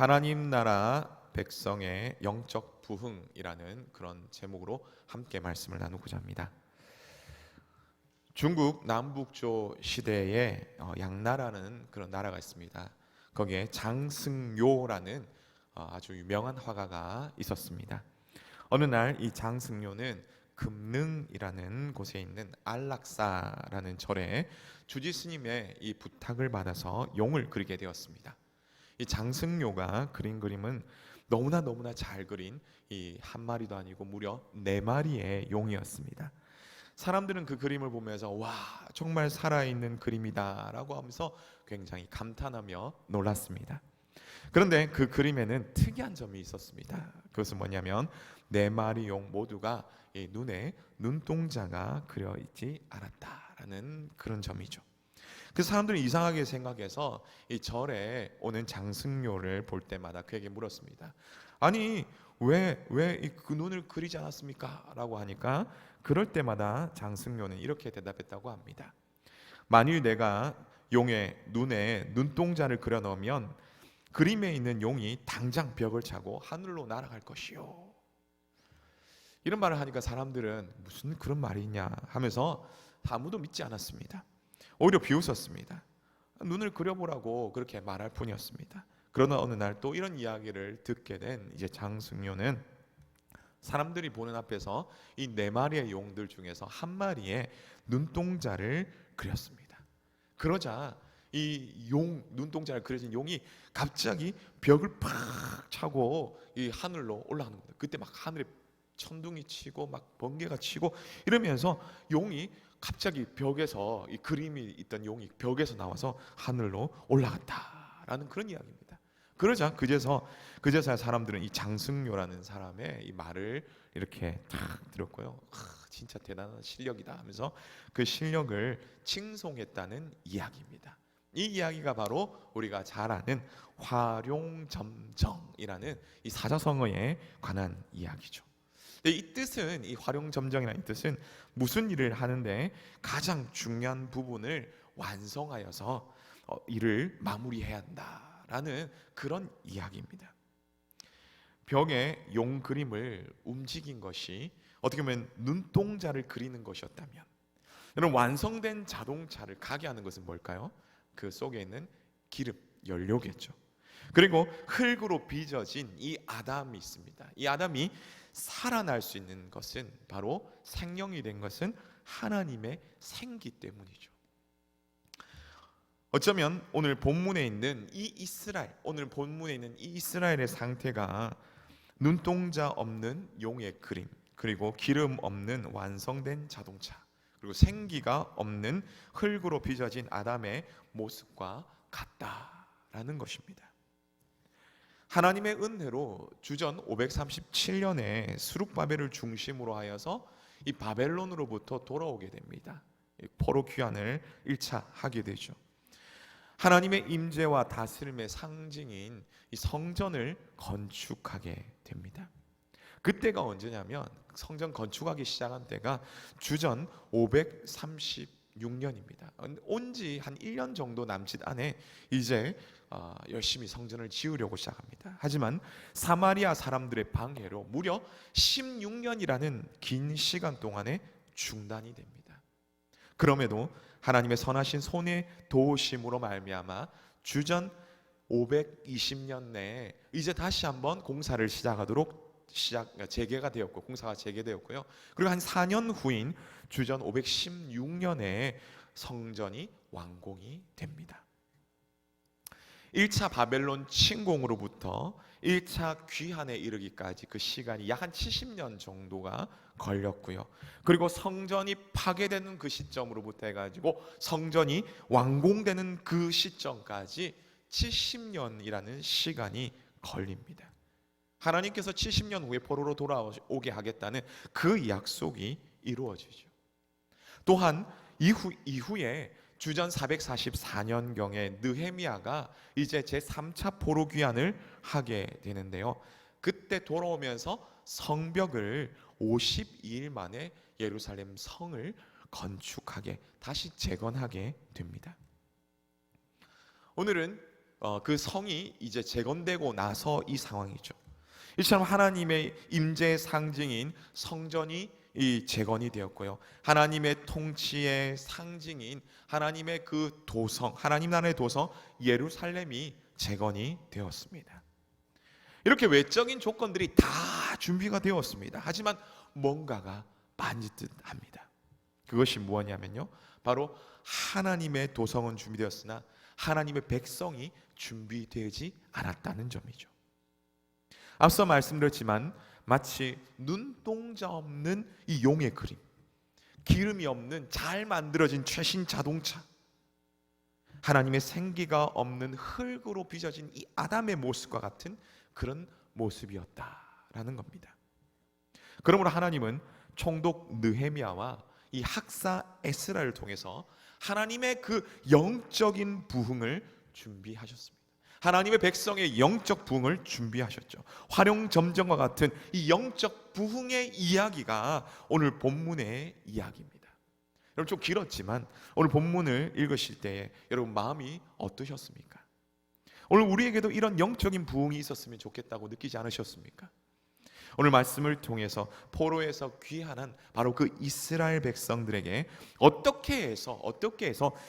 하나님 나라 백성의 영적 부흥이라는 그런 제목으로 함께 말씀을 나누고자 합니다. 중국 남북조 시대에 양나라는 그런 나라가 있습니다. 거기에 장승요라는 아주 유명한 화가가 있었습니다. 어느 날 이 장승요는 금능이라는 곳에 있는 안락사라는 절에 주지 스님의 이 부탁을 받아서 용을 그리게 되었습니다. 이 장승요가 그린 그림은 너무나 잘 그린 이 한 마리도 아니고 무려 네 마리의 용이었습니다. 사람들은 그 그림을 보면서 와, 정말 살아있는 그림이다라고 하면서 굉장히 감탄하며 놀랐습니다. 그런데 그 그림에는 특이한 점이 있었습니다. 그것은 뭐냐면 네 마리 용 모두가 이 눈에 눈동자가 그려 있지 않았다라는 그런 점이죠. 그 사람들은 이상하게 생각해서 이 절에 오는 장승요를 볼 때마다 그에게 물었습니다. 아니, 왜 그 눈을 그리지 않았습니까? 라고 하니까 그럴 때마다 장승요는 이렇게 대답했다고 합니다. 만일 내가 용의 눈에 눈동자를 그려 넣으면 그림에 있는 용이 당장 벽을 차고 하늘로 날아갈 것이요. 이런 말을 하니까 사람들은 무슨 그런 말이 있냐 하면서 아무도 믿지 않았습니다. 오히려 비웃었습니다. 눈을 그려보라고 그렇게 말할 뿐이었습니다. 그러나 어느 날 또 이런 이야기를 듣게 된 이제 장승요는 사람들이 보는 앞에서 이 네 마리의 용들 중에서 한 마리의 눈동자를 그렸습니다. 그러자 이 용, 눈동자를 그려진 용이 갑자기 벽을 팍 차고 이 하늘로 올라가는 겁니다. 그때 막 하늘에 천둥이 치고 막 번개가 치고 이러면서 용이 갑자기 벽에서 이 그림이 있던 용이 벽에서 나와서 하늘로 올라갔다라는 그런 이야기입니다. 그러자 그제서 사람들은 이 장승요라는 사람의 이 말을 이렇게 탁 들었고요. 진짜 대단한 실력이다 하면서 그 실력을 칭송했다는 이야기입니다. 이 이야기가 바로 우리가 잘 아는 화룡점정이라는 이 사자성어에 관한 이야기죠. 이 뜻은, 이 화룡점정이라는 뜻은 무슨 일을 하는데 가장 중요한 부분을 완성하여서 일을 마무리해야 한다라는 그런 이야기입니다. 벽에 용 그림을 움직인 것이 어떻게 보면 눈동자를 그리는 것이었다면, 여러분, 완성된 자동차를 가게 하는 것은 뭘까요? 그 속에 있는 기름, 연료겠죠. 그리고 흙으로 빚어진 이 아담이 있습니다. 이 아담이 살아날 수 있는 것은, 바로 생명이 된 것은 하나님의 생기 때문이죠. 어쩌면 오늘 본문에 있는 이 이스라엘의 상태가 눈동자 없는 용의 그림, 그리고 기름 없는 완성된 자동차, 그리고 생기가 없는 흙으로 빚어진 아담의 모습과 같다라는 것입니다. 하나님의 은혜로 주전 537년에 스룹바벨을 중심으로 하여서 이 바벨론으로부터 돌아오게 됩니다. 포로 귀환을 1차 하게 되죠. 하나님의 임재와 다스림의 상징인 이 성전을 건축하게 됩니다. 그때가 언제냐면 성전 건축하기 시작한 때가 주전 536년입니다. 온 지 한 1년 정도 남짓 안에 이제 열심히 성전을 지으려고 시작합니다. 하지만 사마리아 사람들의 방해로 무려 16년이라는 긴 시간 동안에 중단이 됩니다. 그럼에도 하나님의 선하신 손의 도우심으로 말미암아 주전 520년 내에 이제 다시 한번 공사를 재개가 되었고, 공사가 재개되었고요. 그리고 한 4년 후인 주전 516년에 성전이 완공이 됩니다. 1차 바벨론 침공으로부터 1차 귀환에 이르기까지 그 시간이 약 한 70년 정도가 걸렸고요. 그리고 성전이 파괴되는 그 시점으로부터 해가지고 성전이 완공되는 그 시점까지 70년이라는 시간이 걸립니다. 하나님께서 70년 후에 포로로 돌아오게 하겠다는 그 약속이 이루어지죠. 또한 이후에 주전 444년경에 느헤미야가 이제 제3차 포로 귀환을 하게 되는데요. 그때 돌아오면서 성벽을 52일 만에 예루살렘 성을 건축하게, 다시 재건하게 됩니다. 오늘은 그 성이 이제 재건되고 나서 이 상황이죠. 이처럼 하나님의 임재의 상징인 성전이 이 재건이 되었고요. 하나님의 통치의 상징인 하나님의 그 도성, 하나님 나라의 도성 예루살렘이 재건이 되었습니다. 이렇게 외적인 조건들이 다 준비가 되었습니다. 하지만 뭔가가 반듯합니다. 그것이 무엇이냐면요, 바로 하나님의 도성은 준비되었으나 하나님의 백성이 준비되지 않았다는 점이죠. 앞서 말씀드렸지만 마치 눈동자 없는 이 용의 그림, 기름이 없는 잘 만들어진 최신 자동차, 하나님의 생기가 없는 흙으로 빚어진 이 아담의 모습과 같은 그런 모습이었다라는 겁니다. 그러므로 하나님은 총독 느헤미야와 이 학사 에스라를 통해서 하나님의 그 영적인 부흥을 준비하셨습니다. 하나님의 백성의 영적 부흥을 준비하셨죠. 화룡점정과 같은 이 영적 부흥의 이야기가 오늘 본문의 이야기입니다. 여러분, 좀 길었지만 오늘 본문을 읽으실 때에 여러분 마음이 어떠셨습니까? 오늘 우리에게도 이런 영적인 부흥이 있었으면 좋겠다고 느끼지 않으셨습니까? 오늘 말씀을 통해서 포로에서 귀환한 바로 그 이스라엘 백성들에게 어떻게 해서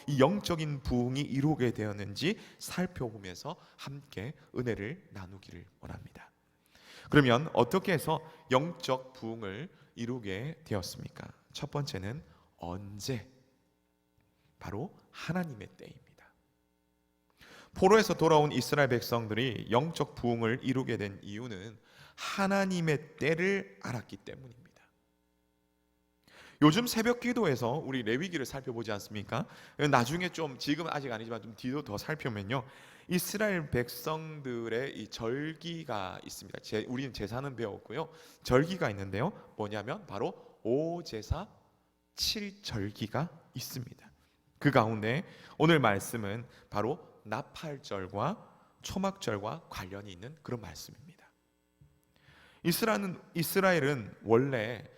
이 영적인 부흥이 이루게 되었는지 살펴보면서 함께 은혜를 나누기를 원합니다. 그러면 어떻게 해서 영적 부흥을 이루게 되었습니까? 첫 번째는 언제? 바로 하나님의 때입니다. 포로에서 돌아온 이스라엘 백성들이 영적 부흥을 이루게 된 이유는 하나님의 때를 알았기 때문입니다. 요즘 새벽 기도에서 우리 레위기를 살펴보지 않습니까? 나중에 좀, 지금 아직 아니지만 좀 뒤로 더 살펴면요, 이스라엘 백성들의 이 절기가 있습니다. 우리는 제사는 배웠고요, 절기가 있는데요, 뭐냐면 바로 오제사 7절기가 있습니다. 그 가운데 오늘 말씀은 바로 나팔절과 초막절과 관련이 있는 그런 말씀입니다. 이스라엘은 원래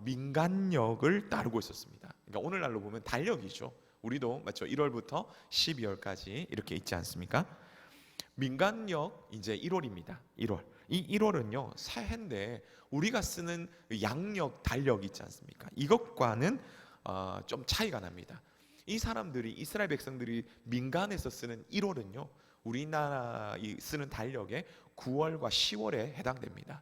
민간력을 따르고 있었습니다. 그러니까 오늘날로 보면 달력이죠. 우리도 맞죠? 1월부터 12월까지 이렇게 있지 않습니까? 민간력 이제 1월입니다. 1월. 이 1월은요, 새해인데 우리가 쓰는 양력, 달력 있지 않습니까? 이것과는 좀 차이가 납니다. 이 사람들이, 이스라엘 백성들이 민간에서 쓰는 1월은요, 우리나라 쓰는 달력의 9월과 10월에 해당됩니다.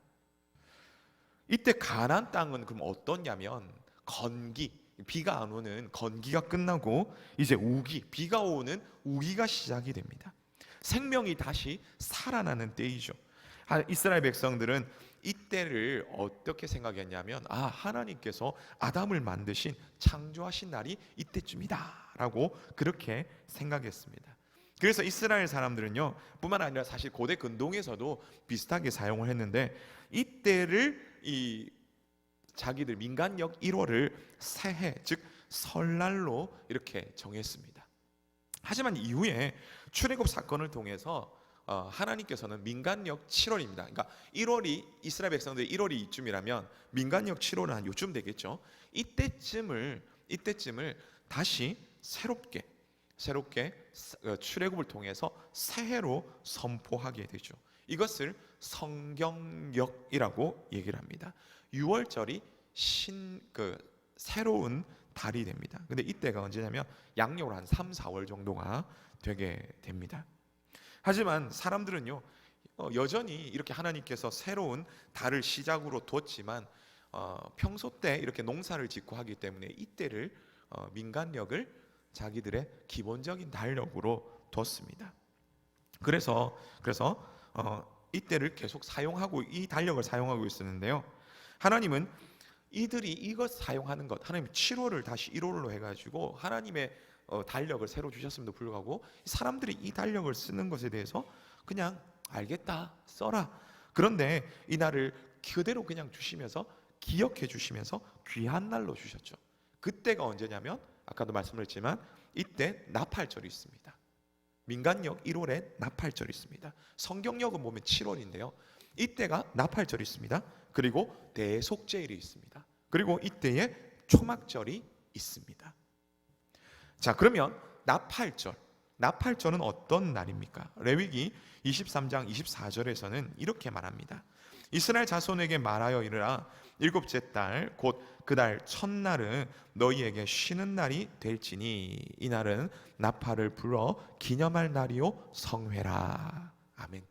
이때 가나안 땅은 그럼 어떠냐면 건기, 비가 안 오는 건기가 끝나고 이제 우기, 비가 오는 우기가 시작이 됩니다. 생명이 다시 살아나는 때이죠. 이스라엘 백성들은 이때를 어떻게 생각했냐면, 하나님께서 아담을 만드신, 창조하신 날이 이때쯤이다 라고 그렇게 생각했습니다. 그래서 이스라엘 사람들은요, 뿐만 아니라 사실 고대 근동에서도 비슷하게 사용을 했는데, 이때를 자기들 민간력 1월을 새해, 즉 설날로 이렇게 정했습니다. 하지만 이후에 출애굽 사건을 통해서 하나님께서는 민간력 7월입니다. 그러니까 1월이, 이스라엘 백성들의 1월이 이쯤이라면 민간력 7월은 한 요쯤 되겠죠. 이때쯤을 다시 새롭게 출애굽을 통해서 새해로 선포하게 되죠. 이것을 성경력이라고 얘기를 합니다. 6월절이 새로운 달이 됩니다. 근데 이때가 언제냐면 양력으로 한 3, 4월 정도가 되게 됩니다. 하지만 사람들은요, 여전히 이렇게 하나님께서 새로운 달을 시작으로 뒀지만 평소 때 이렇게 농사를 짓고 하기 때문에 이때를 민간력을 자기들의 기본적인 달력으로 뒀습니다. 그래서 이때를 계속 사용하고, 이 달력을 사용하고 있었는데요, 하나님은 이들이 이것 사용하는 것, 하나님 7월을 다시 1월로 해가지고 하나님의 달력을 새로 주셨음에도 불구하고 사람들이 이 달력을 쓰는 것에 대해서 그냥 알겠다, 써라. 그런데 이 날을 그대로 그냥 주시면서, 기억해 주시면서 귀한 날로 주셨죠. 그때가 언제냐면 아까도 말씀드렸지만 이때 나팔절이 있습니다. 민간력 1월에 나팔절이 있습니다. 성경력은 보면 7월인데요, 이때가 나팔절이 있습니다. 그리고 대속죄일이 있습니다. 그리고 이때에 초막절이 있습니다. 자, 그러면 나팔절, 나팔절은 어떤 날입니까? 레위기 23장 24절에서는 이렇게 말합니다. 이스라엘 자손에게 말하여 이르라. 일곱째 달 곧 그 달 첫날은 너희에게 쉬는 날이 될지니 이 날은 나팔을 불어 기념할 날이요 성회라. 아멘.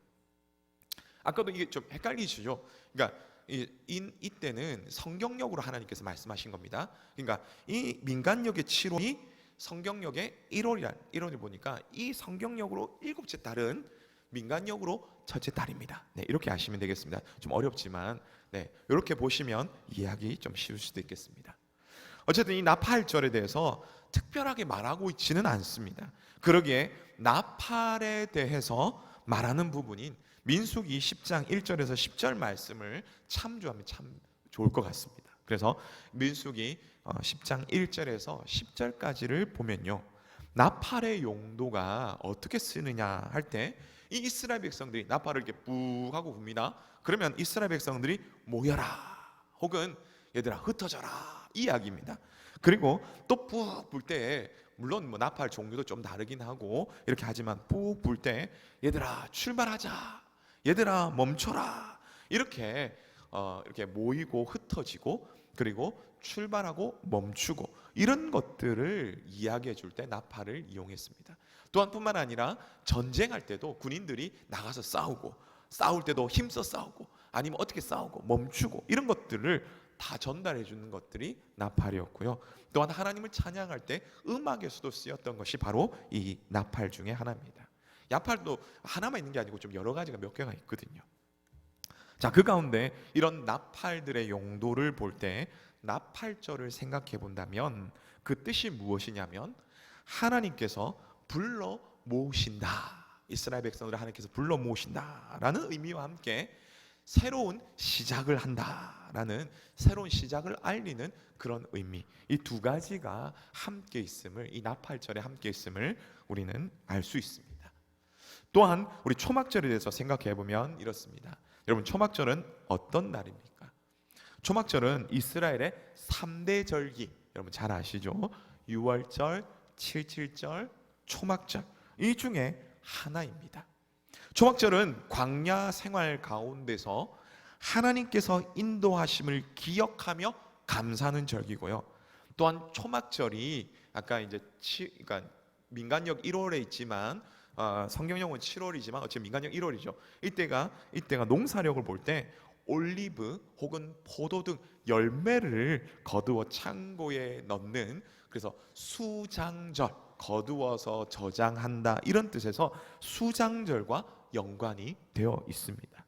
아까도 이게 좀 헷갈리시죠? 그러니까 이때는 성경력으로 하나님께서 말씀하신 겁니다. 그러니까 이 민간력의 7월이 성경력의 1월을 보니까 이 성경력으로 일곱째 달은 민간력으로 첫째 달입니다. 네, 이렇게 아시면 되겠습니다. 좀 어렵지만 이렇게 보시면 이해하기 좀 쉬울 수도 있겠습니다. 어쨌든 이 나팔절에 대해서 특별하게 말하고 있지는 않습니다. 그러기에 나팔에 대해서 말하는 부분인 민수기 10장 1절에서 10절 말씀을 참조하면 참 좋을 것 같습니다. 그래서 민수기 10장 1절에서 10절까지를 보면요, 나팔의 용도가 어떻게 쓰느냐 할 때 이 이스라엘 백성들이 나팔을 이렇게 푹 하고 붑니다. 그러면 이스라엘 백성들이 모여라 혹은 얘들아 흩어져라 이 이야기입니다. 그리고 또 푹 불 때 물론 뭐 나팔 종류도 좀 다르긴 하고 이렇게 하지만 푹 불 때 얘들아 출발하자, 얘들아 멈춰라, 이렇게 이렇게 모이고 흩어지고 그리고 출발하고 멈추고 이런 것들을 이야기해 줄 때 나팔을 이용했습니다. 또한 뿐만 아니라 전쟁할 때도 군인들이 나가서 싸우고 싸울 때도 힘써 싸우고 아니면 어떻게 싸우고 멈추고 이런 것들을 다 전달해 주는 것들이 나팔이었고요. 또한 하나님을 찬양할 때 음악에서도 쓰였던 것이 바로 이 나팔 중에 하나입니다. 나팔도 하나만 있는 게 아니고 좀 여러 가지가 몇 개가 있거든요. 자, 그 가운데 이런 나팔들의 용도를 볼 때 나팔절을 생각해 본다면 그 뜻이 무엇이냐면 하나님께서 불러 모으신다, 이스라엘 백성들을 하나님께서 불러 모으신다라는 의미와 함께 새로운 시작을 한다라는 새로운 시작을 알리는 그런 의미, 이 두 가지가 함께 있음을, 이 나팔절에 함께 있음을 우리는 알 수 있습니다. 또한 우리 초막절에 대해서 생각해 보면 이렇습니다. 여러분, 초막절은 어떤 날입니까? 초막절은 이스라엘의 3대 절기, 여러분 잘 아시죠? 유월절, 칠칠절, 초막절, 이 중에 하나입니다. 초막절은 광야 생활 가운데서 하나님께서 인도하심을 기억하며 감사하는 절기고요. 또한 초막절이 아까 이제 그러니까 민간력 1월에 있지만 성경용은 7월이지만 어쨌든 민간력 1월이죠. 이때가 농사력을 볼 때 올리브 혹은 포도 등 열매를 거두어 창고에 넣는, 그래서 수장절, 거두어서 저장한다 이런 뜻에서 수장절과 연관이 되어 있습니다.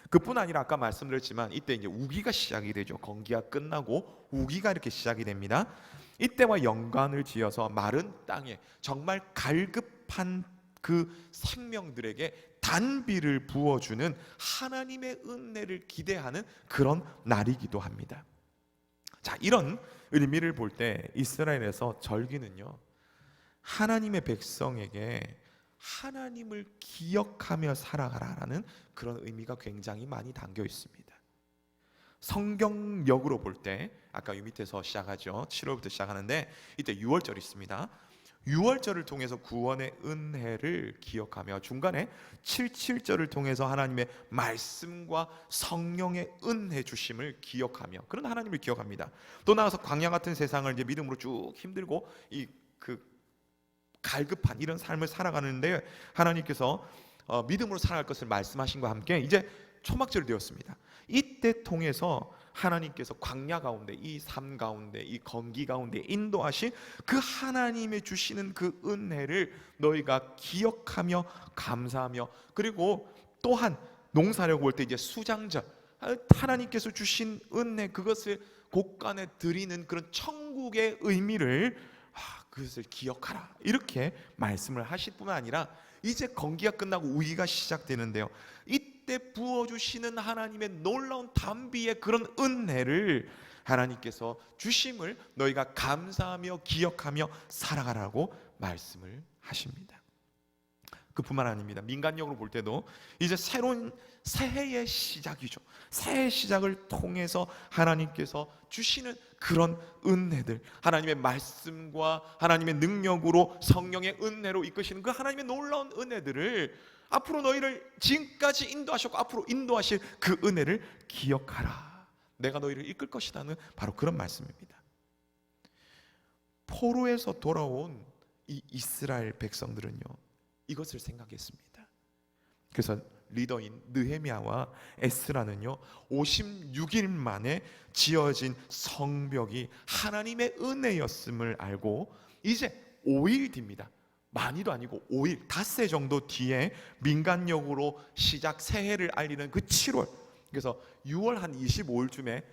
그뿐 아니라 아까 말씀드렸지만 이때 이제 우기가 시작이 되죠. 건기가 끝나고 우기가 이렇게 시작이 됩니다. 이때와 연관을 지어서 마른 땅에 정말 갈급한 그 생명들에게 단비를 부어주는 하나님의 은혜를 기대하는 그런 날이기도 합니다. 자, 이런 의미를 볼 때 이스라엘에서 절기는요, 하나님의 백성에게 하나님을 기억하며 살아가라라는 그런 의미가 굉장히 많이 담겨 있습니다. 성경력으로 볼 때 아까 이 밑에서 시작하죠. 7월부터 시작하는데 이때 6월절이 있습니다. 6월절을 통해서 구원의 은혜를 기억하며 중간에 77절을 통해서 하나님의 말씀과 성령의 은혜 주심을 기억하며 그런 하나님을 기억합니다. 또 나아가서 광야 같은 세상을 이제 믿음으로 쭉 힘들고 갈급한 이런 삶을 살아가는데 하나님께서 믿음으로 살아갈 것을 말씀하신 것과 함께 이제 초막절이 되었습니다. 이때 통해서 하나님께서 광야 가운데, 이 삶 가운데, 이 건기 가운데 인도하신 그 하나님의 주시는 그 은혜를 너희가 기억하며 감사하며, 그리고 또한 농사력 볼 때 이제 수장절, 하나님께서 주신 은혜 그것을 곳간에 드리는 그런 천국의 의미를 그것을 기억하라 이렇게 말씀을 하실 뿐만 아니라 이제 건기가 끝나고 우기가 시작되는데요, 이때 부어주시는 하나님의 놀라운 단비의 그런 은혜를 하나님께서 주심을 너희가 감사하며 기억하며 살아가라고 말씀을 하십니다. 그뿐만 아닙니다. 민간적으로 볼 때도 이제 새로운 새해의 시작이죠. 새해 시작을 통해서 하나님께서 주시는 그런 은혜들, 하나님의 말씀과 하나님의 능력으로 성령의 은혜로 이끄시는 그 하나님의 놀라운 은혜들을 앞으로 너희를 지금까지 인도하셨고 앞으로 인도하실 그 은혜를 기억하라. 내가 너희를 이끌 것이라는 바로 그런 말씀입니다. 포로에서 돌아온 이 이스라엘 백성들은요, 이것을 생각했습니다. 그래서 리더인 느헤미야와 에스라는요 56일 만에 지어진 성벽이 하나님의 은혜였음을 알고 이제 5일 뒤입니다. 많이도 아니고 5일, 닷새 정도 뒤에 민간력으로 시작 새해를 알리는 그 7월, 그래서 6월 한 25일쯤에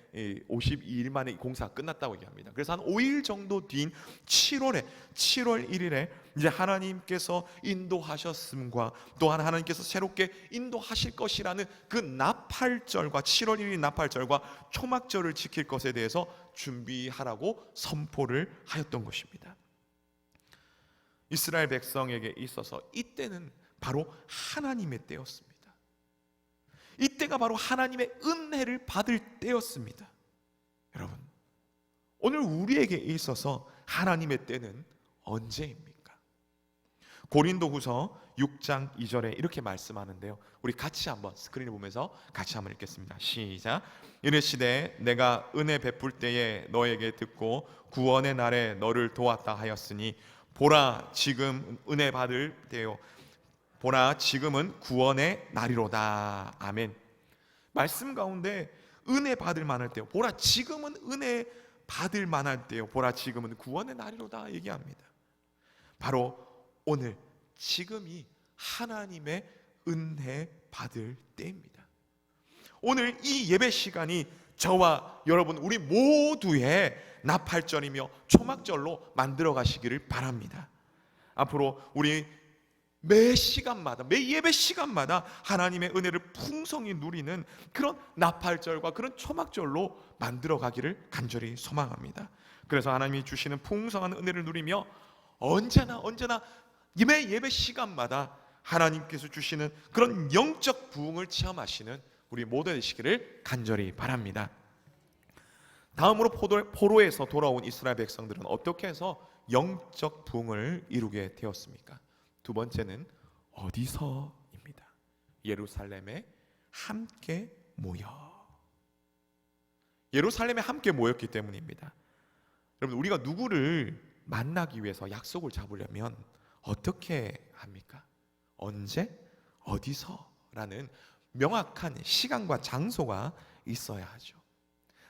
52일 만에 공사가 끝났다고 얘기합니다. 그래서 한 5일 정도 뒤인 7월 1일에 이제 하나님께서 인도하셨음과 또한 하나님께서 새롭게 인도하실 것이라는 그 나팔절과 7월 1일 나팔절과 초막절을 지킬 것에 대해서 준비하라고 선포를 하였던 것입니다. 이스라엘 백성에게 있어서 이때는 바로 하나님의 때였습니다. 이때가 바로 하나님의 은혜를 받을 때였습니다. 여러분, 오늘 우리에게 있어서 하나님의 때는 언제입니까? 고린도후서 6장 2절에 이렇게 말씀하는데요, 우리 같이 한번 스크린을 보면서 같이 한번 읽겠습니다. 시작. 이르시되 내가 은혜 베풀 때에 너에게 듣고 구원의 날에 너를 도왔다 하였으니 보라 지금 은혜 받을 때요, 보라 지금은 구원의 날이로다. 아멘. 말씀 가운데 은혜 받을 만할 때요, 보라 지금은 은혜 받을 만할 때요, 보라 지금은 구원의 날이로다 얘기합니다. 바로 오늘 지금이 하나님의 은혜 받을 때입니다. 오늘 이 예배 시간이 저와 여러분 우리 모두의 나팔절이며 초막절로 만들어 가시기를 바랍니다. 앞으로 우리 매 시간마다, 매 예배 시간마다 하나님의 은혜를 풍성히 누리는 그런 나팔절과 그런 초막절로 만들어 가기를 간절히 소망합니다. 그래서 하나님이 주시는 풍성한 은혜를 누리며 언제나 매 예배 시간마다 하나님께서 주시는 그런 영적 부흥을 체험하시는 우리 모두 되시기를 간절히 바랍니다. 다음으로 포로에서 돌아온 이스라엘 백성들은 어떻게 해서 영적 부흥을 이루게 되었습니까? 두 번째는 어디서입니다. 예루살렘에 함께 모여. 예루살렘에 함께 모였기 때문입니다. 여러분, 우리가 누구를 만나기 위해서 약속을 잡으려면 어떻게 합니까? 언제, 어디서라는 명확한 시간과 장소가 있어야 하죠.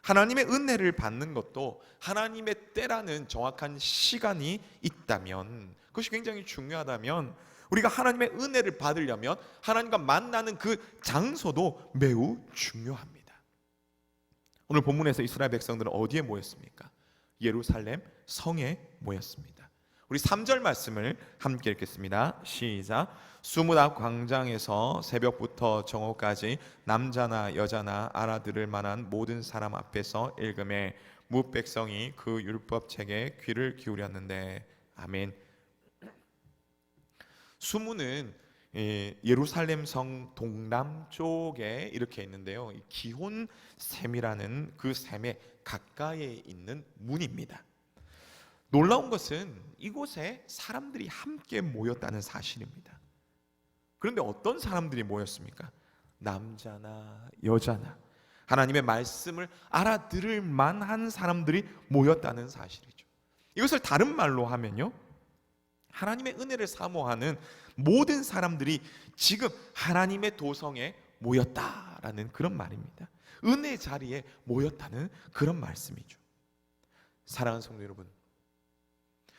하나님의 은혜를 받는 것도 하나님의 때라는 정확한 시간이 있다면, 그것이 굉장히 중요하다면, 우리가 하나님의 은혜를 받으려면 하나님과 만나는 그 장소도 매우 중요합니다. 오늘 본문에서 이스라엘 백성들은 어디에 모였습니까? 예루살렘 성에 모였습니다. 우리 3절 말씀을 함께 읽겠습니다. 시작. 수문 앞 광장에서 새벽부터 정오까지 남자나 여자나 알아들을 만한 모든 사람 앞에서 읽음에 뭇 백성이 그 율법책에 귀를 기울였는데. 아멘. 수문은 예루살렘 성 동남쪽에 이렇게 있는데요, 기혼샘이라는 그 샘에 가까이에 있는 문입니다. 놀라운 것은 이곳에 사람들이 함께 모였다는 사실입니다. 그런데 어떤 사람들이 모였습니까? 남자나 여자나 하나님의 말씀을 알아들을 만한 사람들이 모였다는 사실이죠. 이것을 다른 말로 하면요, 하나님의 은혜를 사모하는 모든 사람들이 지금 하나님의 도성에 모였다라는 그런 말입니다. 은혜 자리에 모였다는 그런 말씀이죠. 사랑하는 성도 여러분,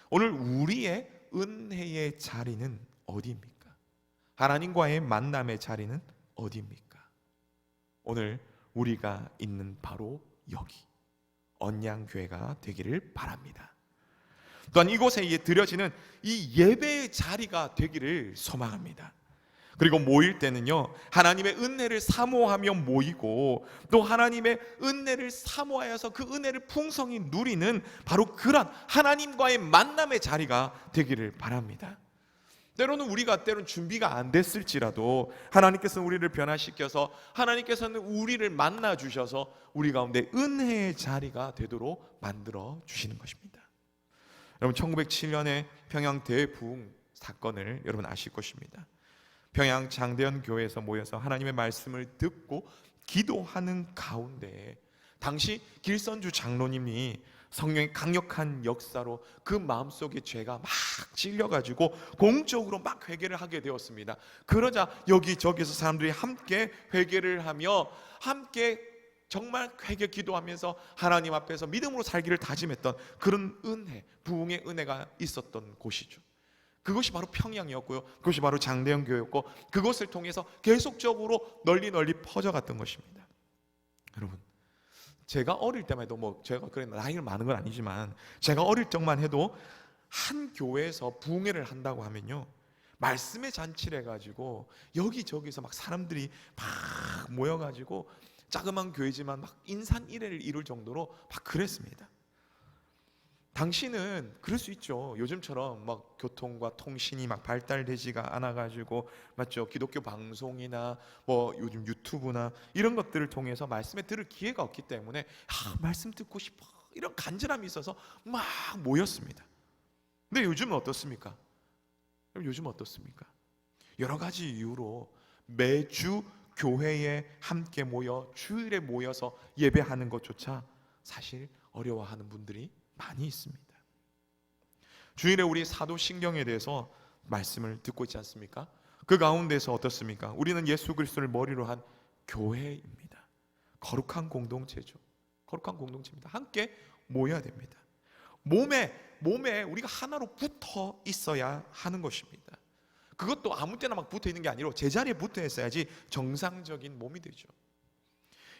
오늘 우리의 은혜의 자리는 어디입니까? 하나님과의 만남의 자리는 어디입니까? 오늘 우리가 있는 바로 여기 언양교회가 되기를 바랍니다. 또한 이곳에 드려지는 이 예배의 자리가 되기를 소망합니다. 그리고 모일 때는요, 하나님의 은혜를 사모하며 모이고 또 하나님의 은혜를 사모하여서 그 은혜를 풍성히 누리는 바로 그런 하나님과의 만남의 자리가 되기를 바랍니다. 때로는 우리가 준비가 안 됐을지라도 하나님께서는 우리를 변화시켜서 하나님께서는 우리를 만나 주셔서 우리 가운데 은혜의 자리가 되도록 만들어 주시는 것입니다. 여러분, 1907년에 평양 대부흥 사건을 여러분 아실 것입니다. 평양 장대현 교회에서 모여서 하나님의 말씀을 듣고 기도하는 가운데 당시 길선주 장로님이 성령의 강력한 역사로 그 마음속에 죄가 막 찔려가지고 공적으로 막 회개를 하게 되었습니다. 그러자 여기저기서 사람들이 함께 회개를 하며 함께 정말 회개 기도하면서 하나님 앞에서 믿음으로 살기를 다짐했던 그런 은혜, 부흥의 은혜가 있었던 곳이죠. 그것이 바로 평양이었고요, 그것이 바로 장대현 교회였고, 그것을 통해서 계속적으로 널리 퍼져갔던 것입니다. 여러분, 제가 어릴 때만 해도 제가 그래 나이가 많은 건 아니지만 제가 어릴 적만 해도 한 교회에서 부흥회를 한다고 하면요, 말씀의 잔치를 해가지고 여기저기서 막 사람들이 막 모여가지고 자그마한 교회지만 막 인산이례를 이룰 정도로 막 그랬습니다. 당시는 그럴 수 있죠. 요즘처럼 막 교통과 통신이 막 발달되지가 않아가지고, 맞죠? 기독교 방송이나 요즘 유튜브나 이런 것들을 통해서 말씀에 들을 기회가 없기 때문에 말씀 듣고 싶어 이런 간절함이 있어서 막 모였습니다. 근데 요즘은 어떻습니까? 여러 가지 이유로 매주 교회에 함께 모여 주일에 모여서 예배하는 것조차 사실 어려워하는 분들이 많이 있습니다. 주일에 우리 사도신경에 대해서 말씀을 듣고 있지 않습니까? 그 가운데서 어떻습니까? 우리는 예수 그리스도를 머리로 한 교회입니다. 거룩한 공동체죠. 거룩한 공동체입니다. 함께 모여야 됩니다. 몸에 우리가 하나로 붙어 있어야 하는 것입니다. 그것도 아무 때나 막 붙어 있는 게 아니라 제자리에 붙어 있어야지 정상적인 몸이 되죠.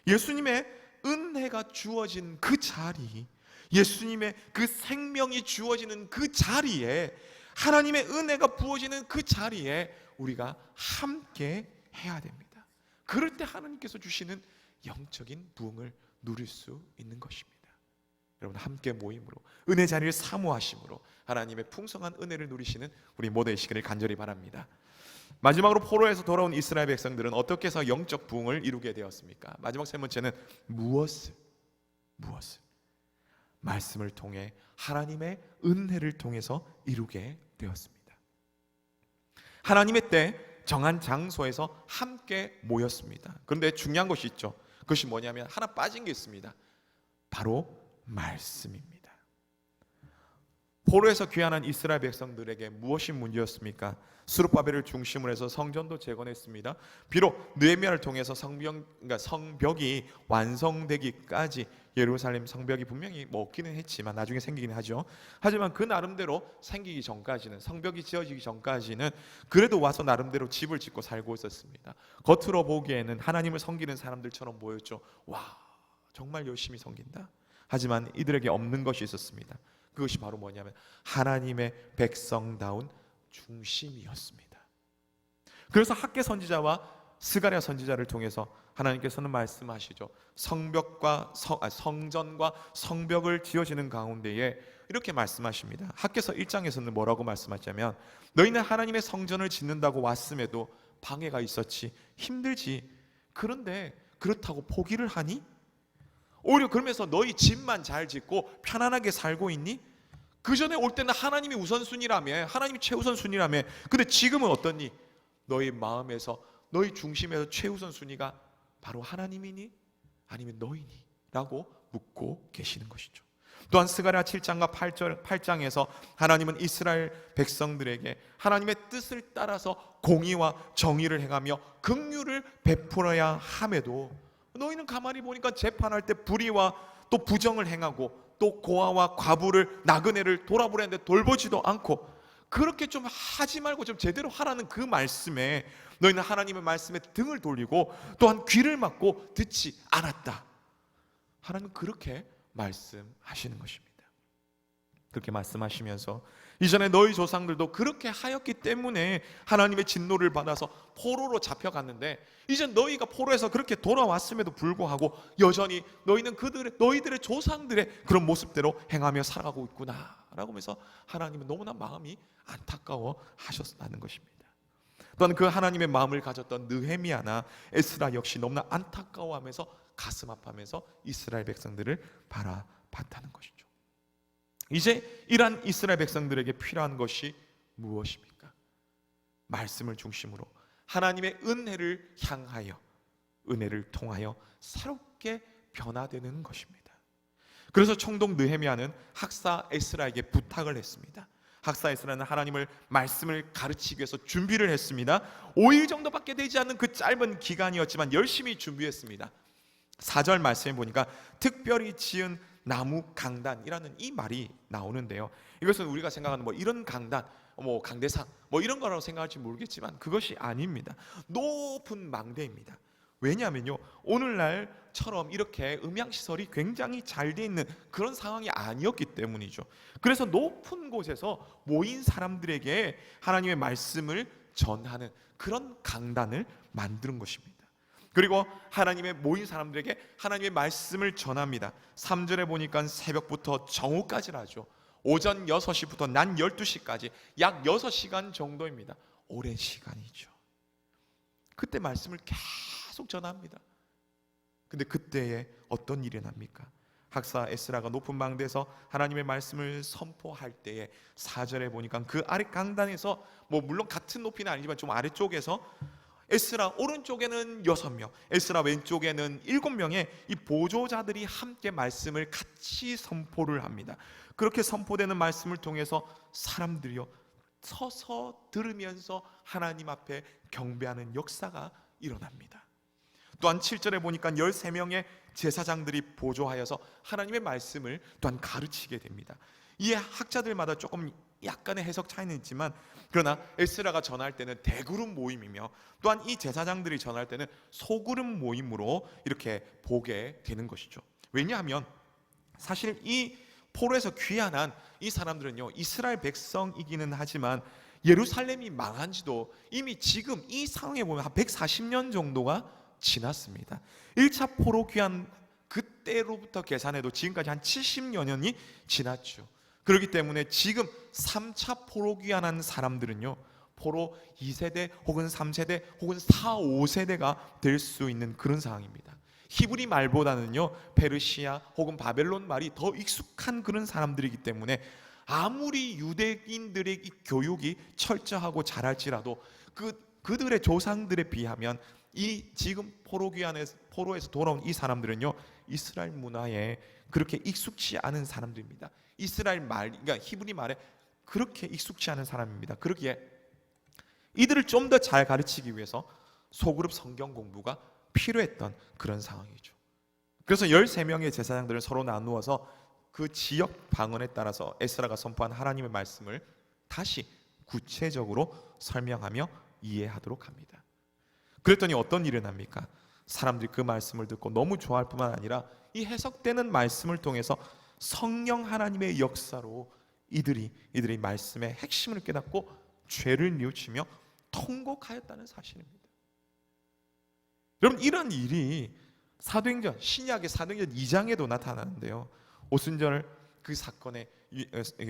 예수님의 은혜가 주어진 그 자리, 예수님의 그 생명이 주어지는 그 자리에, 하나님의 은혜가 부어지는 그 자리에 우리가 함께 해야 됩니다. 그럴 때 하나님께서 주시는 영적인 부흥을 누릴 수 있는 것입니다. 여러분, 함께 모임으로 은혜 자리를 사모하심으로 하나님의 풍성한 은혜를 누리시는 우리 모두 되시기를 간절히 바랍니다. 마지막으로 포로에서 돌아온 이스라엘 백성들은 어떻게 해서 영적 부흥을 이루게 되었습니까? 마지막 세 번째는 무엇을? 말씀을 통해 하나님의 은혜를 통해서 이루게 되었습니다. 하나님의 때 정한 장소에서 함께 모였습니다. 그런데 중요한 것이 있죠. 그것이 뭐냐면 하나 빠진 게 있습니다. 바로 말씀입니다. 포로에서 귀환한 이스라엘 백성들에게 무엇이 문제였습니까? 스룹바벨을 중심으로 해서 성전도 재건했습니다. 비록 느헤미야를 통해서 성벽이 완성되기까지 예루살렘 성벽이 분명히 없기는 했지만 나중에 생기긴 하죠. 하지만 그 나름대로 생기기 전까지는, 성벽이 지어지기 전까지는 그래도 와서 나름대로 집을 짓고 살고 있었습니다. 겉으로 보기에는 하나님을 섬기는 사람들처럼 보였죠. 와, 정말 열심히 섬긴다. 하지만 이들에게 없는 것이 있었습니다. 그것이 바로 뭐냐면 하나님의 백성다운 중심이었습니다. 그래서 학개 선지자와 스가랴 선지자를 통해서 하나님께서는 말씀하시죠. 성전과 성벽을 지어지는 가운데에 이렇게 말씀하십니다. 학개서 1장에서는 뭐라고 말씀하시냐면, 너희는 하나님의 성전을 짓는다고 왔음에도 방해가 있었지, 힘들지. 그런데 그렇다고 포기를 하니? 오히려 그러면서 너희 집만 잘 짓고 편안하게 살고 있니? 그 전에 올 때는 하나님이 우선순위라며, 하나님이 최우선순위라며. 근데 지금은 어떠니? 너희 마음에서, 너희 중심에서 최우선순위가 바로 하나님이니? 아니면 너희니? 라고 묻고 계시는 것이죠. 또한 스가랴 7장과 8장에서 하나님은 이스라엘 백성들에게 하나님의 뜻을 따라서 공의와 정의를 행하며 긍휼을 베풀어야 함에도 너희는 가만히 보니까 재판할 때 불의와 또 부정을 행하고 또 고아와 과부를, 나그네를 돌아보려는데 돌보지도 않고, 그렇게 좀 하지 말고 좀 제대로 하라는 그 말씀에 너희는 하나님의 말씀에 등을 돌리고 또한 귀를 막고 듣지 않았다. 하나님은 그렇게 말씀하시는 것입니다. 그렇게 말씀하시면서 이전에 너희 조상들도 그렇게 하였기 때문에 하나님의 진노를 받아서 포로로 잡혀갔는데, 이제 너희가 포로에서 그렇게 돌아왔음에도 불구하고 여전히 너희는 너희들의 조상들의 그런 모습대로 행하며 살아가고 있구나 라고 하면서 하나님은 너무나 마음이 안타까워 하셨다는 것입니다. 또한 그 하나님의 마음을 가졌던 느헤미야나 에스라 역시 너무나 안타까워하면서 가슴 아파하면서 이스라엘 백성들을 바라봤다는 것이죠. 이제 이러한 이스라엘 백성들에게 필요한 것이 무엇입니까? 말씀을 중심으로 하나님의 은혜를 향하여, 은혜를 통하여 새롭게 변화되는 것입니다. 그래서 총독 느헤미야는 학사 에스라에게 부탁을 했습니다. 학사 에스라는 하나님을 말씀을 가르치기 위해서 준비를 했습니다. 5일 정도밖에 되지 않는 그 짧은 기간이었지만 열심히 준비했습니다. 4절 말씀에 보니까 특별히 지은 나무 강단이라는 이 말이 나오는데요, 이것은 우리가 생각하는 이런 강단, 강대상 이런 거라고 생각할지 모르겠지만 그것이 아닙니다. 높은 망대입니다. 왜냐하면요, 오늘날처럼 이렇게 음향시설이 굉장히 잘 돼 있는 그런 상황이 아니었기 때문이죠. 그래서 높은 곳에서 모인 사람들에게 하나님의 말씀을 전하는 그런 강단을 만드는 것입니다. 그리고 하나님의 모인 사람들에게 하나님의 말씀을 전합니다. 3절에 보니까 새벽부터 정오까지라죠. 오전 6시부터 낮 12시까지 약 6시간 정도입니다. 오랜 시간이죠. 그때 말씀을 계속 전합니다. 근데 그때에 어떤 일이 납니까? 학사 에스라가 높은 망대에서 하나님의 말씀을 선포할 때에 4절에 보니까 그 아래 강단에서 물론 같은 높이는 아니지만 좀 아래쪽에서 에스라 오른쪽에는 6명, 에스라 왼쪽에는 7명의 이 보조자들이 함께 말씀을 같이 선포를 합니다. 그렇게 선포되는 말씀을 통해서 사람들이요 서서 들으면서 하나님 앞에 경배하는 역사가 일어납니다. 또한 7절에 보니까 13명의 제사장들이 보조하여서 하나님의 말씀을 또한 가르치게 됩니다. 이 학자들마다 조금 약간의 해석 차이는 있지만, 그러나 에스라가 전할 때는 대그룹 모임이며 또한 이 제사장들이 전할 때는 소그룹 모임으로 이렇게 보게 되는 것이죠. 왜냐하면 사실 이 포로에서 귀환한 이 사람들은요 이스라엘 백성이기는 하지만 예루살렘이 망한 지도 이미 지금 이 상황에 보면 한 140년 정도가 지났습니다. 1차 포로 귀환 그때로부터 계산해도 지금까지 한 70여 년이 지났죠. 그렇기 때문에 지금 3차 포로 귀환한 사람들은요 포로 2세대 혹은 3세대 혹은 4, 5세대가 될 수 있는 그런 상황입니다. 히브리 말보다는요 페르시아 혹은 바벨론 말이 더 익숙한 그런 사람들이기 때문에 아무리 유대인들의 이 교육이 철저하고 잘할지라도 그들의 조상들에 비하면 이 지금 포로에서 돌아온 이 사람들은요 이스라엘 문화에 그렇게 익숙치 않은 사람들입니다. 이스라엘 말, 그러니까 히브리 말에 그렇게 익숙치 않은 사람입니다. 그러기에 이들을 좀 더 잘 가르치기 위해서 소그룹 성경 공부가 필요했던 그런 상황이죠. 그래서 13명의 제사장들을 서로 나누어서 그 지역 방언에 따라서 에스라가 선포한 하나님의 말씀을 다시 구체적으로 설명하며 이해하도록 합니다. 그랬더니 어떤 일이 납니까? 사람들이 그 말씀을 듣고 너무 좋아할 뿐만 아니라 이 해석되는 말씀을 통해서 성령 하나님의 역사로 이들이 말씀의 핵심을 깨닫고 죄를 뉘우치며 통곡하였다는 사실입니다. 여러분, 이런 일이 사도행전, 신약의 사도행전 2장에도 나타나는데요, 오순절 그 사건에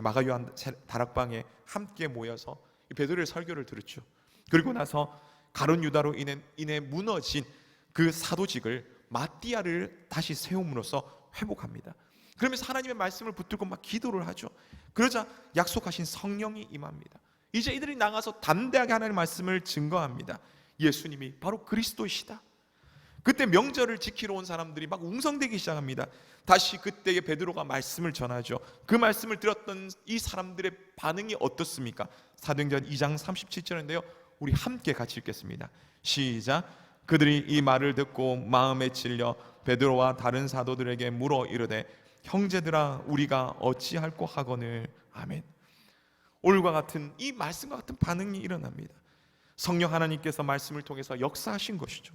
마가 요한 다락방에 함께 모여서 베드로의 설교를 들었죠. 그리고 나서 가룟 유다로 인해 무너진 그 사도직을 마띠아를 다시 세움으로써 회복합니다. 그러면서 하나님의 말씀을 붙들고 막 기도를 하죠. 그러자 약속하신 성령이 임합니다. 이제 이들이 나가서 담대하게 하나님의 말씀을 증거합니다. 예수님이 바로 그리스도이시다. 그때 명절을 지키러 온 사람들이 막 웅성대기 시작합니다. 다시 그때의 베드로가 말씀을 전하죠. 그 말씀을 들었던 이 사람들의 반응이 어떻습니까? 사도행전 2장 37절인데요, 우리 함께 같이 읽겠습니다. 시작. 그들이 이 말을 듣고 마음에 찔려 베드로와 다른 사도들에게 물어 이르되 형제들아 우리가 어찌할꼬 하거늘. 아멘. 오늘과 같은 이 말씀과 같은 반응이 일어납니다. 성령 하나님께서 말씀을 통해서 역사하신 것이죠.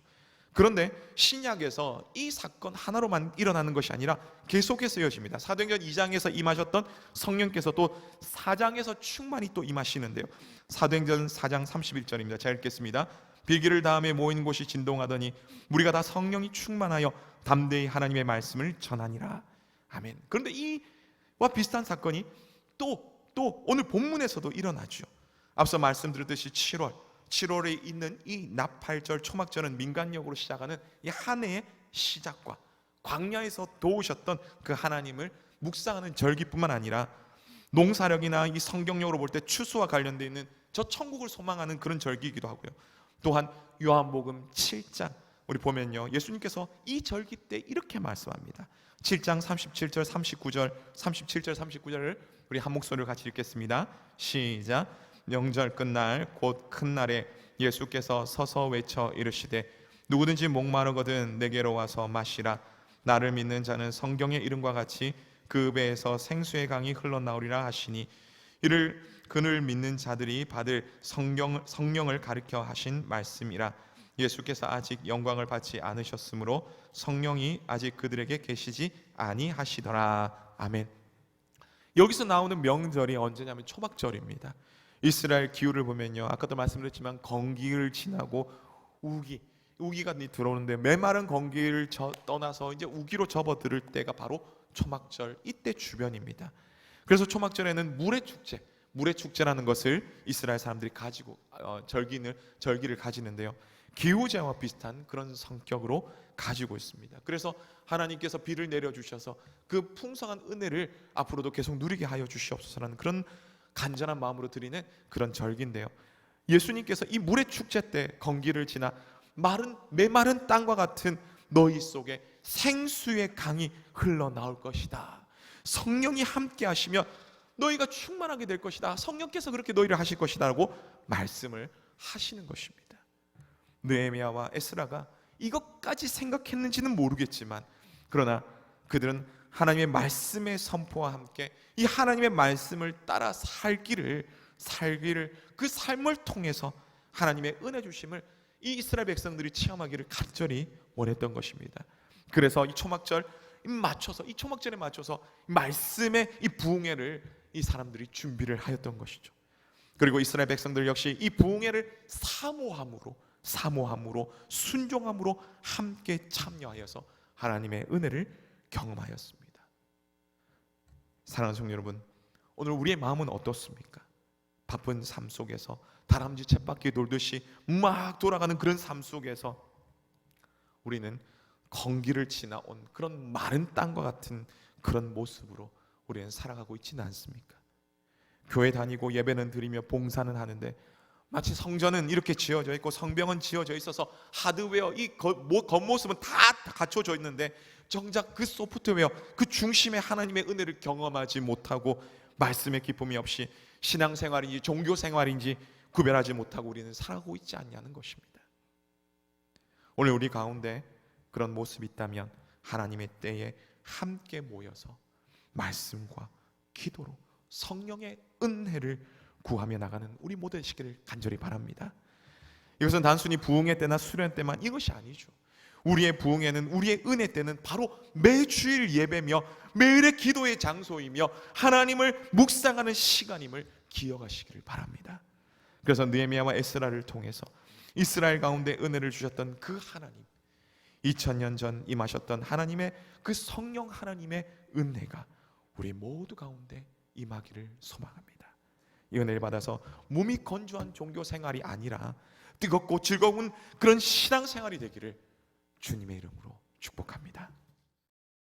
그런데 신약에서 이 사건 하나로만 일어나는 것이 아니라 계속해서 이어집니다. 사도행전 2장에서 임하셨던 성령께서 또 4장에서 충만히 또 임하시는데요, 사도행전 4장 31절입니다. 제가 읽겠습니다. 빌기를 다음에 모인 곳이 진동하더니 우리가 다 성령이 충만하여 담대히 하나님의 말씀을 전하니라. 아멘. 그런데 이와 비슷한 사건이 또 오늘 본문에서도 일어나죠. 앞서 말씀드렸듯이 7월에 있는 이 나팔절 초막절은 민간력으로 시작하는 이 한 해의 시작과 광야에서 도우셨던 그 하나님을 묵상하는 절기뿐만 아니라 농사력이나 이 성경력으로 볼 때 추수와 관련되어 있는 저 천국을 소망하는 그런 절기이기도 하고요. 또한 요한복음 7장 우리 보면요, 예수님께서 이 절기 때 이렇게 말씀합니다. 7장 37절 39절 37절 39절을 우리 한 목소리로 같이 읽겠습니다. 시작. 명절 끝날 곧 큰 날에 예수께서 서서 외쳐 이르시되 누구든지 목마르거든 내게로 와서 마시라. 나를 믿는 자는 성경의 이름과 같이 그 배에서 생수의 강이 흘러나오리라 하시니 이를 그를 믿는 자들이 받을 성령을 가르쳐 하신 말씀이라. 예수께서 아직 영광을 받지 않으셨으므로 성령이 아직 그들에게 계시지 아니하시더라. 아멘. 여기서 나오는 명절이 언제냐면 초막절입니다. 이스라엘 기후를 보면요, 아까도 말씀드렸지만 건기를 지나고 우기가 들어오는데 메마른 건기를 떠나서 이제 우기로 접어들 때가 바로 초막절, 이때 주변입니다. 그래서 초막절에는 물의 축제라는 것을 이스라엘 사람들이 가지고 절기를 가지는데요, 기후제와 비슷한 그런 성격으로 가지고 있습니다. 그래서 하나님께서 비를 내려주셔서 그 풍성한 은혜를 앞으로도 계속 누리게 하여 주시옵소서라는 그런 간절한 마음으로 드리는 그런 절기인데요, 예수님께서 이 물의 축제 때 건기를 지나 메마른 땅과 같은 너희 속에 생수의 강이 흘러나올 것이다. 성령이 함께 하시면 너희가 충만하게 될 것이다. 성령께서 그렇게 너희를 하실 것이다 라고 말씀을 하시는 것입니다. 느헤미야와 에스라가 이것까지 생각했는지는 모르겠지만, 그러나 그들은 하나님의 말씀의 선포와 함께 이 하나님의 말씀을 따라 살기를 그 삶을 통해서 하나님의 은혜 주심을 이 이스라엘 백성들이 체험하기를 간절히 원했던 것입니다. 그래서 이 초막절에 맞춰서 말씀의 이 부흥회를 이 사람들이 준비를 하였던 것이죠. 그리고 이스라엘 백성들 역시 이 부흥회를 사모함으로 순종함으로 함께 참여하여서 하나님의 은혜를 경험하였습니다. 사랑하는 성도 여러분, 오늘 우리의 마음은 어떻습니까? 바쁜 삶 속에서 다람쥐 쳇바퀴 돌듯이 막 돌아가는 그런 삶 속에서 우리는 건기를 지나온 그런 마른 땅과 같은 그런 모습으로 우리는 살아가고 있지는 않습니까? 교회 다니고 예배는 드리며 봉사는 하는데 마치 성전은 이렇게 지어져 있고 성벽은 지어져 있어서 하드웨어 이 겉모습은 다 갖춰져 있는데 정작 그 소프트웨어 그 중심에 하나님의 은혜를 경험하지 못하고 말씀의 기쁨이 없이 신앙생활인지 종교생활인지 구별하지 못하고 우리는 살아가고 있지 않냐는 것입니다. 오늘 우리 가운데 그런 모습이 있다면 하나님의 때에 함께 모여서 말씀과 기도로 성령의 은혜를 구하며 나가는 우리 모두 되시기를 간절히 바랍니다. 이것은 단순히 부흥회 때나 수련 때만 이것이 아니죠. 우리의 부흥회는, 우리의 은혜 때는 바로 매주일 예배며 매일의 기도의 장소이며 하나님을 묵상하는 시간임을 기억하시기를 바랍니다. 그래서 느헤미야와 에스라를 통해서 이스라엘 가운데 은혜를 주셨던 그 하나님, 2000년 전 임하셨던 하나님의 그 성령 하나님의 은혜가 우리 모두 가운데 임하기를 소망합니다. 이 은혜를 받아서 몸이 건조한 종교 생활이 아니라 뜨겁고 즐거운 그런 신앙 생활이 되기를 주님의 이름으로 축복합니다.